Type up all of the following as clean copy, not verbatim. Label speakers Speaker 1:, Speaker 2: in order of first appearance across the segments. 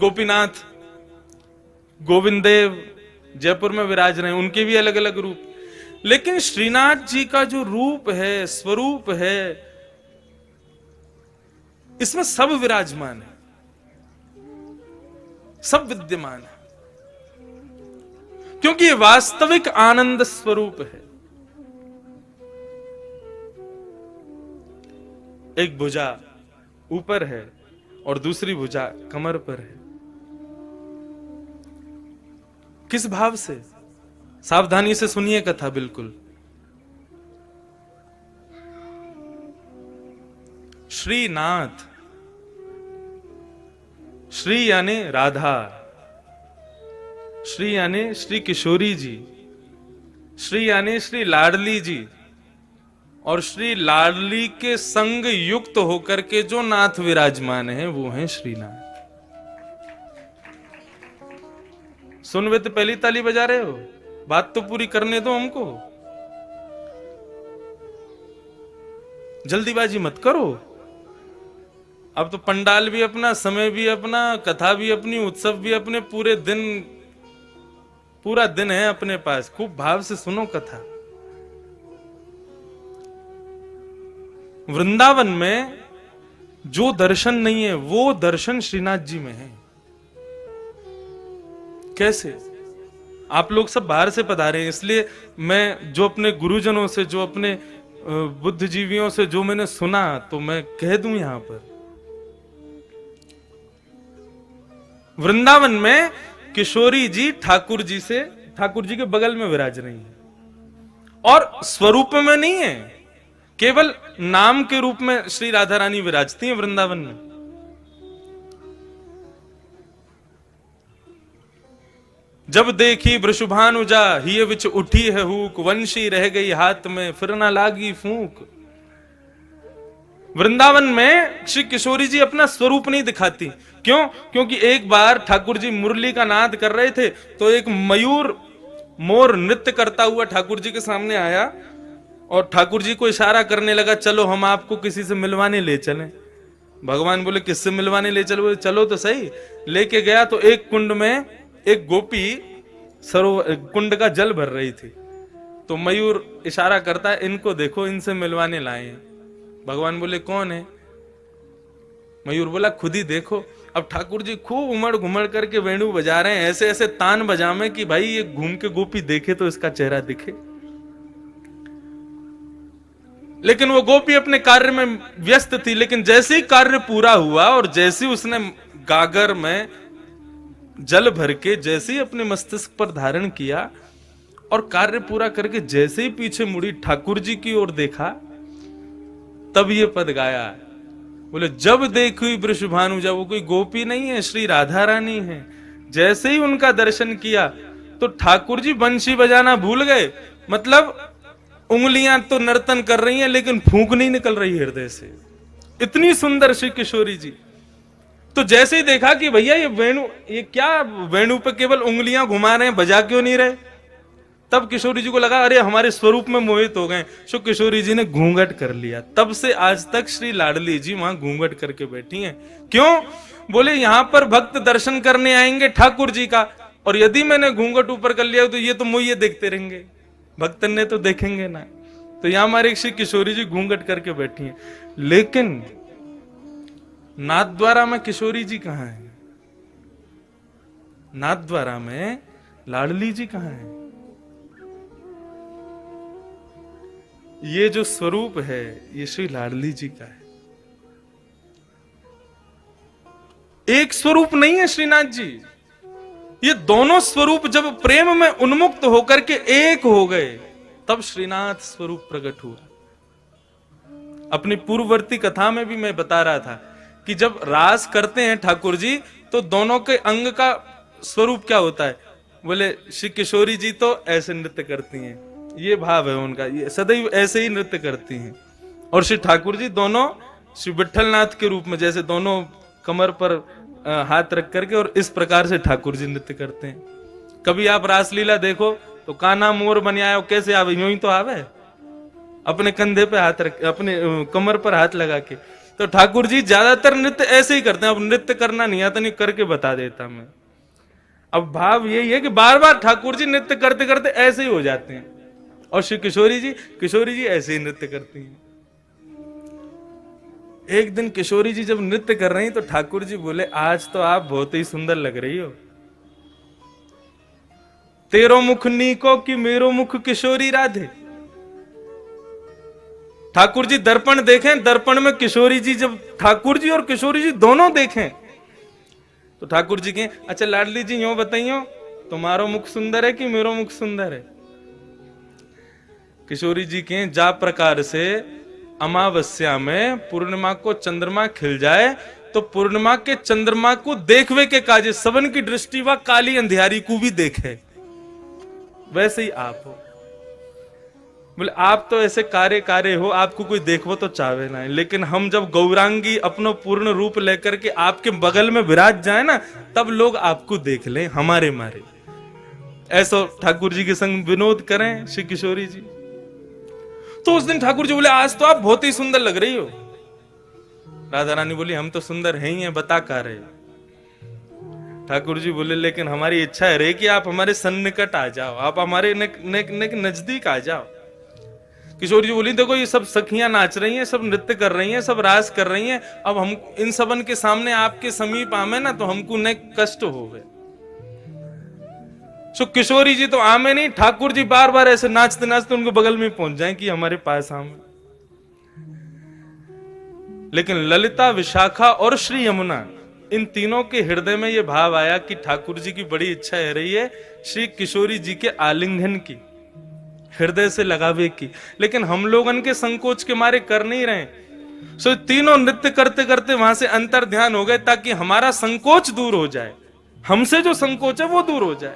Speaker 1: गोपीनाथ, गोविंद देव जयपुर में विराज रहे हैं, उनके भी अलग अलग रूप। लेकिन श्रीनाथ जी का जो रूप है, स्वरूप है, इसमें सब विराजमान है, सब विद्यमान है, क्योंकि ये वास्तविक आनंद स्वरूप है। एक भुजा ऊपर है और दूसरी भुजा कमर पर है। किस भाव से? सावधानी से सुनिए कथा बिल्कुल। श्रीनाथ, श्री यानी राधा, श्री यानी श्री किशोरी जी, श्री यानी श्री लाडली जी, और श्री लाडली के संग युक्त होकर के जो नाथ विराजमान है वो है श्रीनाथ। सुन वे तो पहली ताली बजा रहे हो, बात तो पूरी करने दो हमको, जल्दीबाजी मत करो। अब तो पंडाल भी अपना, समय भी अपना, कथा भी अपनी, उत्सव भी अपने, पूरे दिन, पूरा दिन है अपने पास। खूब भाव से सुनो कथा। वृंदावन में जो दर्शन नहीं है वो दर्शन श्रीनाथ जी में है। कैसे? आप लोग सब बाहर से पधारे हैं, इसलिए मैं जो अपने गुरुजनों से, जो अपने बुद्धिजीवियों से जो मैंने सुना, तो मैं कह दूं यहां पर। वृंदावन में किशोरी जी ठाकुर जी से, ठाकुर जी के बगल में विराज रही है, और स्वरूप में नहीं है, केवल नाम के रूप में श्री राधा रानी विराजती हैं वृंदावन में। जब देखी वृषभानुजा, हिय विच उठी है हुक, वंशी रह गई हाथ में, फिर ना लागी फूंक। वृंदावन में श्री किशोरी जी अपना स्वरूप नहीं दिखाती। क्यों? क्योंकि एक बार ठाकुर जी मुरली का नाद कर रहे थे, तो एक मयूर, मोर नृत्य करता हुआ ठाकुर जी के सामने आया और ठाकुर जी को इशारा करने लगा, चलो हम आपको किसी से मिलवाने ले चलें। भगवान बोले, किससे मिलवाने ले चलो? बोले, चलो तो सही। लेके गया तो एक कुंड में एक गोपी सरोवर, कुंड का जल भर रही थी। तो मयूर इशारा करता है, इनको देखो, इनसे मिलवाने लाए हैं। भगवान बोले, कौन है? मयूर बोला, खुद ही देखो। अब ठाकुर जी खूब उमड़ घुमड़ करके वेणु बजा रहे हैं, ऐसे ऐसे तान बजामे कि भाई ये घूम के गोपी देखे तो इसका चेहरा दिखे। लेकिन वो गोपी अपने कार्य में व्यस्त थी। लेकिन जैसे ही कार्य पूरा हुआ और जैसे ही उसने गागर में जल भर के जैसे ही अपने मस्तिष्क पर धारण किया और कार्य पूरा करके जैसे ही पीछे मुड़ी ठाकुर जी की ओर देखा, तब ये पद गाया। बोले, जब देखी वृषभानुजा, वो कोई गोपी नहीं है, श्री राधा रानी है। जैसे ही उनका दर्शन किया तो ठाकुर जी बंशी बजाना भूल गए। मतलब उंगलियां तो नर्तन कर रही हैं, लेकिन फूंक नहीं निकल रही हृदय से। इतनी सुंदर श्री किशोरी जी। तो जैसे ही देखा कि भैया ये वेणु, ये क्या वेणु पे केवल उंगलियां घुमा रहे हैं, बजा क्यों नहीं रहे, तब किशोरी जी को लगा, अरे हमारे स्वरूप में मोहित हो गए। सो किशोरी जी ने घूंघट कर लिया। तब से आज तक श्री लाडली जी वहां घूंघट करके बैठी हैं। क्यों? बोले, यहां पर भक्त दर्शन करने आएंगे ठाकुर जी का, और यदि मैंने घूंघट ऊपर कर लिया तो ये तो मुझे देखते रहेंगे, भक्तन ने तो देखेंगे ना। तो यहां हमारे श्री किशोरी जी घूंघट करके बैठी हैं। लेकिन नाथद्वारा में किशोरी जी कहां है? नाथद्वारा में लाडली जी कहां है? ये जो स्वरूप है ये श्री लाडली जी का है। एक स्वरूप नहीं है श्रीनाथ जी। ये दोनों स्वरूप जब प्रेम में उन्मुक्त होकर के एक हो गए, तब श्रीनाथ स्वरूप प्रकट हुआ। अपनी पूर्ववर्ती कथा में भी मैं बता रहा था कि जब रास करते हैं ठाकुर जी, तो दोनों के अंग का स्वरूप क्या होता है? बोले, श्री किशोरी जी तो ऐसे नृत्य करती हैं, ये भाव है उनका, ये सदैव ऐसे ही नृत्य करती हैं। और श्री ठाकुर जी दोनों श्री विठलनाथ के रूप में, जैसे दोनों कमर पर हाथ रख करके और इस प्रकार से ठाकुर जी नृत्य करते हैं। कभी आप रासलीला देखो तो कान्हा मोर बन आयो, कैसे आवे? यूं ही तो आवे, अपने कंधे पे हाथ रख, अपने कमर पर हाथ लगा के। तो ठाकुर जी ज्यादातर नृत्य ऐसे ही करते हैं। अब नृत्य करना नहीं आता, नहीं करके बता देता मैं। अब भाव यही है कि बार बार ठाकुर जी नृत्य करते करते ऐसे ही हो जाते हैं, और श्री किशोरी जी ऐसे ही नृत्य करती हैं। एक दिन किशोरी जी जब नृत्य कर रही तो ठाकुर जी बोले, आज तो आप बहुत ही सुंदर लग रही हो। तेरो मुख नीको कि मेरो मुख किशोरी राधे। ठाकुर जी दर्पण देखें, दर्पण में किशोरी जी, जब ठाकुर जी और किशोरी जी दोनों देखें तो ठाकुर जी कहें, अच्छा लाडली जी यूं बताइयो, तुम्हारो मुख सुंदर है कि मेरो मुख सुंदर है? किशोरी जी कहें, जा प्रकार से अमावस्या में पूर्णिमा को चंद्रमा खिल जाए तो पूर्णिमा के चंद्रमा को देखवे के काजे सबन की दृष्टि व काली अंधियारी को भी देखे, वैसे ही आप हो। बोले आप तो ऐसे कार्य हो, आपको कोई देखो तो चाहे ना, लेकिन हम जब गौरांगी अपनो पूर्ण रूप लेकर के आपके बगल में विराज जाए ना, तब लोग आपको देख लें हमारे मारे। ऐसा ठाकुर जी के संग विनोद करें श्री किशोरी जी। तो उस दिन ठाकुर जी बोले, आज तो आप बहुत ही सुंदर लग रही हो। राधा रानी बोली, हम तो सुंदर हैं ही हैं, बता का रहे। ठाकुर जी बोले, लेकिन हमारी इच्छा है रे कि आप हमारे सन्निकट आ जाओ, आप हमारे नजदीक आ जाओ। किशोरी जी बोली, देखो ये सब सखियां नाच रही हैं, सब नृत्य कर रही हैं, सब रास कर रही हैं, अब हम इन सबन के सामने आपके समीप आमे ना तो हमको न कष्ट हो गए। सो किशोरी जी तो आमे नहीं, ठाकुर जी बार बार ऐसे नाचते नाचते उनके बगल में पहुंच जाएं कि हमारे पास आमे। लेकिन ललिता, विशाखा और श्री यमुना, इन तीनों के हृदय में यह भाव आया कि ठाकुर जी की बड़ी इच्छा है रही है श्री किशोरी जी के आलिंगन की, हृदय से लगावे की, लेकिन हम लोग उनके संकोच के मारे कर नहीं रहे। सो तीनों नृत्य करते करते वहां से अंतर ध्यान हो गए, ताकि हमारा संकोच दूर हो जाए, हमसे जो संकोच है वो दूर हो जाए।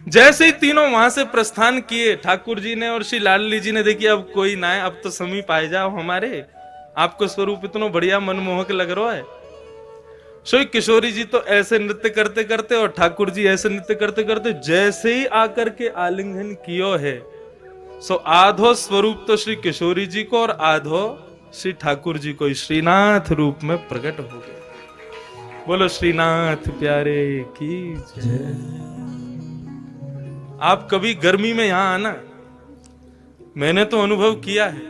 Speaker 1: जैसे ही तीनों वहां से प्रस्थान किए, ठाकुर जी ने और श्री लाडली जी ने, देखिए अब कोई ना है, अब तो समीप आ जाओ हमारे, आपको स्वरूप इतना बढ़िया मनमोहक लग रहा है। सो किशोरी जी तो ऐसे नृत्य करते करते और ठाकुर जी ऐसे नृत्य करते करते जैसे ही आकर के आलिंगन कियो है, सो आधो स्वरूप तो श्री किशोरी जी को और आधो श्री ठाकुर जी को श्रीनाथ रूप में प्रकट हो गए। बोलो श्रीनाथ प्यारे की जय। आप कभी गर्मी में यहां आना, मैंने तो अनुभव किया है।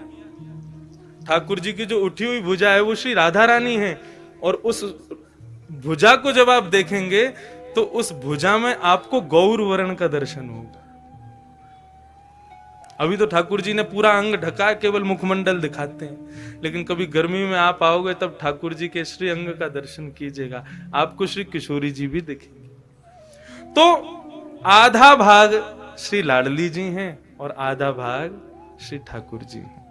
Speaker 1: ठाकुर जी की जो उठी हुई भुजा है वो श्री राधा रानी है, और उस भुजा को जब आप देखेंगे तो उस भुजा में आपको गौर वर्ण का दर्शन होगा। अभी तो ठाकुर जी ने पूरा अंग ढका, केवल मुखमंडल दिखाते हैं, लेकिन कभी गर्मी में आप आओगे तब ठाकुर जी के श्री अंग का दर्शन कीजिएगा, आपको श्री किशोरी जी भी दिखेंगे। तो आधा भाग श्री लाडली जी हैं और आधा भाग श्री ठाकुर जी हैं।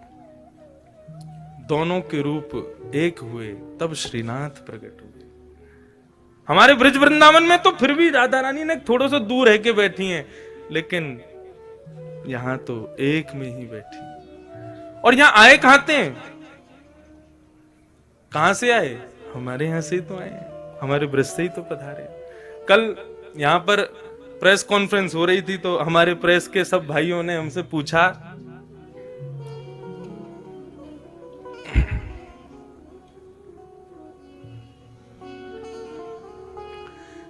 Speaker 1: दोनों के रूप एक हुए तब श्रीनाथ प्रकट हुए। हमारे ब्रज वृंदावन में तो फिर भी राधा रानी ने थोड़ा सा दूर रह के बैठी हैं, लेकिन यहां तो एक में ही बैठी। और यहां आए कहां थे? कहां से आए? हमारे यहां से ही तो आए, हमारे ब्रज से ही तो पधारे। कल यहां पर प्रेस कॉन्फ्रेंस हो रही थी, तो हमारे प्रेस के सब भाइयों ने हमसे पूछा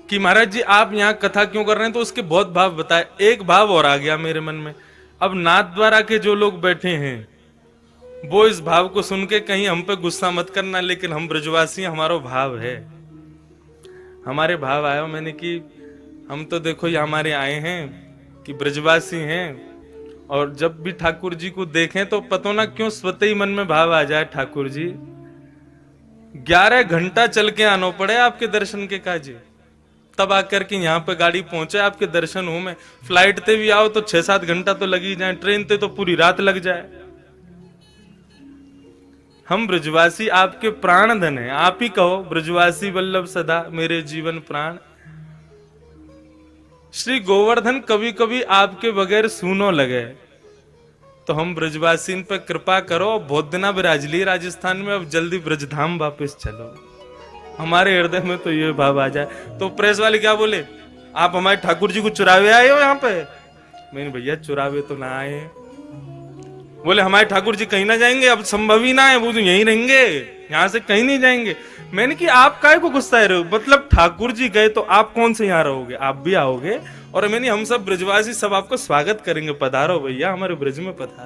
Speaker 1: कि महाराज जी आप यहाँ कथा क्यों कर रहे हैं, तो उसके बहुत भाव बताए। एक भाव और आ गया मेरे मन में, अब नाथ द्वारा के जो लोग बैठे हैं वो इस भाव को सुन के कहीं हम पे गुस्सा मत करना, लेकिन हम ब्रजवासी हमारा भाव है, हमारे भाव आया। मैंने कि हम तो देखो ये हमारे आए हैं कि ब्रजवासी हैं, और जब भी ठाकुर जी को देखें तो पता ना क्यों स्वतः ही मन में भाव आ जाए, ठाकुर जी 11 घंटा चल के आना पड़े आपके दर्शन के काजे, तब आकर के यहाँ पे गाड़ी पहुंचे आपके दर्शन हो में। फ्लाइट ते भी आओ तो 6-7 घंटा तो लगी जाए, ट्रेन ते तो पूरी रात लग जाए। हम ब्रजवासी आपके प्राण धन है, आप ही कहो ब्रजवासी वल्लभ सदा मेरे जीवन प्राण। श्री गोवर्धन कभी कभी आपके बगैर सूनो लगे, तो हम ब्रजवासी पे कृपा करो, बहुत दिना विराज ली राजस्थान में, अब जल्दी ब्रजधाम वापस चलो। हमारे हृदय में तो ये भाव आ जाए। तो प्रेस वाले क्या बोले, आप हमारे ठाकुर जी को चुरावे आए हो यहाँ पे? मैंने भैया चुरावे तो ना आए, बोले हमारे ठाकुर जी कहीं ना जाएंगे, अब संभव ही ना है, वो तो यहीं रहेंगे, यहाँ से कहीं नहीं जाएंगे। मैंने कि आप काहे को गुस्साए रहे हो, मतलब ठाकुर जी गए तो आप कौन से यहाँ रहोगे, आप भी आओगे। और मैंने हम सब ब्रजवासी सब आपको स्वागत करेंगे, पधारो भैया हमारे ब्रज में पधारो।